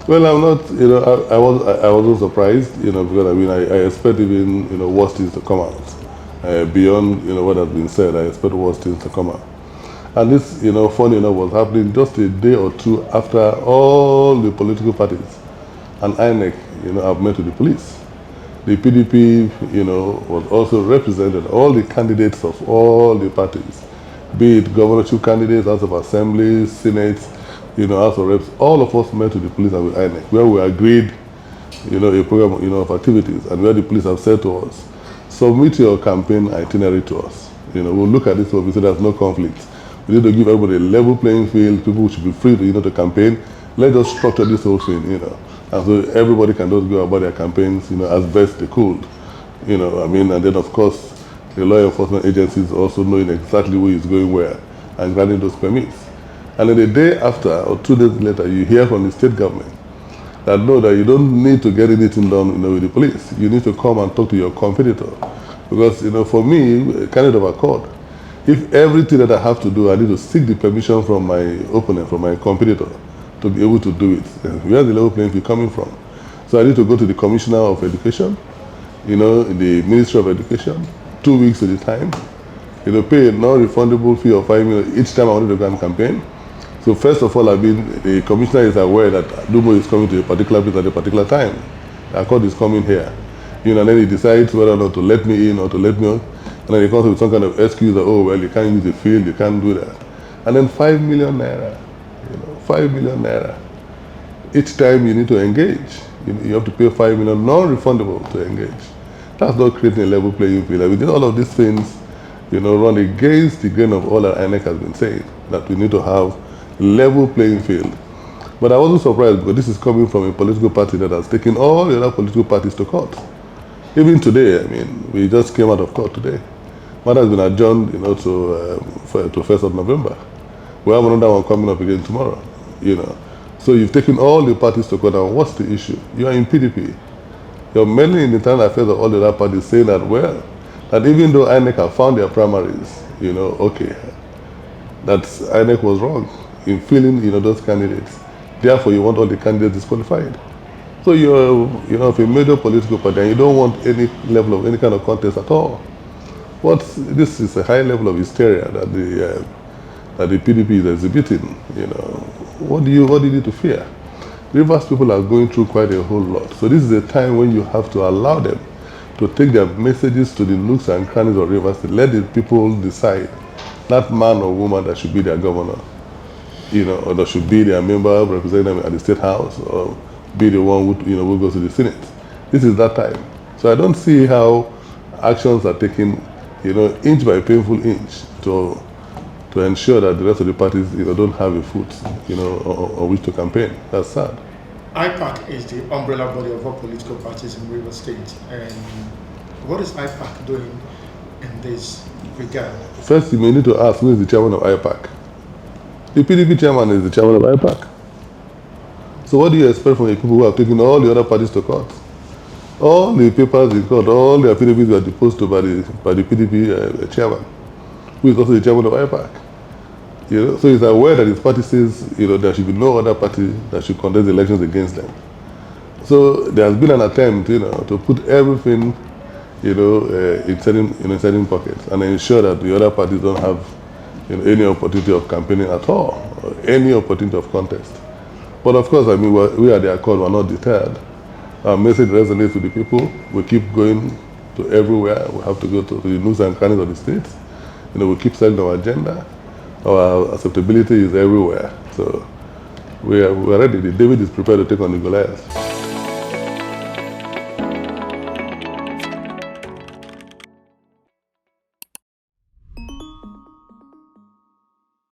Well, I'm not, I wasn't surprised, because I mean, I expect even, worse things to come out. Beyond, what has been said, I expect worse things to come out. And this, funny enough, was happening just a day or two after all the political parties and INEC, have met with the police. The PDP, was also represented, all the candidates of all the parties, be it governorship candidates, House of Assembly, Senate, House of Reps, all of us met with the police and with INEC, where we agreed, a program, of activities, and where the police have said to us, submit your campaign itinerary to us. We'll look at this one, we say there's no conflict. We need to give everybody a level playing field, people should be free to, to campaign. Let's just structure this whole thing, and so everybody can just go about their campaigns, as best they could. And then of course, the law enforcement agencies also knowing exactly who is going where and granting those permits. And then the day after, or 2 days later, you hear from the state government that no, that you don't need to get anything done, with the police. You need to come and talk to your competitor. Because, for me, candidate of accord, if everything that I have to do, I need to seek the permission from my opponent, from my competitor, to be able to do it. Where's the level playing field coming from? So I need to go to the Commissioner of Education, in the Ministry of Education, 2 weeks at a time, pay a non-refundable fee of 5 million each time I wanted to go and campaign. So first of all, the commissioner is aware that Dumo is coming to a particular place at a particular time. The accord is coming here. And then he decides whether or not to let me in or to let me out. And then he comes with some kind of excuse that, oh, well, you can't use the field, you can't do that. And then 5 million naira, 5 million naira. Each time you need to engage, you have to pay 5 million non-refundable to engage. That's not creating a level playing field. We did all of these things, run against the grain of all that INEC has been saying, that we need to have level playing field. But I wasn't surprised because this is coming from a political party that has taken all the other political parties to court. Even today, I mean, we just came out of court today. Matter has been adjourned, to 1st of November. We have another one coming up again tomorrow, So you've taken all the parties to court, and what's the issue? You are in PDP. You're mainly in the internal affairs of all the other parties saying that, well, that even though INEC have found their primaries, okay, that INEC was wrong in filling, those candidates. Therefore, you want all the candidates disqualified. So you're, of a major political party, and you don't want any level of any kind of contest at all. This is a high level of hysteria that the PDP is exhibiting. What do you need to fear? Rivers people are going through quite a whole lot. So this is a time when you have to allow them to take their messages to the nooks and crannies of Rivers to let the people decide that man or woman that should be their governor, or that should be their member representing them at the State House, or be the one who goes to the Senate. This is that time. So I don't see how actions are taken, inch by painful inch to ensure that the rest of the parties, don't have a foot, on which to campaign. That's sad. IPAC is the umbrella body of all political parties in Rivers State. And what is IPAC doing in this regard? First, you may need to ask who is the chairman of IPAC. The PDP chairman is the chairman of IPAC. So what do you expect from the people who have taken all the other parties to court? All the papers in court, all the affidavits were deposed to by the PDP chairman, who is also the chairman of IPAC. So he's aware that his party says, there should be no other party that should contest elections against them. So there has been an attempt, to put everything, in certain pockets and ensure that the other parties don't have, any opportunity of campaigning at all, or any opportunity of contest. But of course, I mean, we are the accord, we're not deterred. Our message resonates with the people. We keep going to everywhere. We have to go to the nooks and crannies of the state. We keep setting our agenda. Our acceptability is everywhere. So we are ready. David is prepared to take on the Goliath.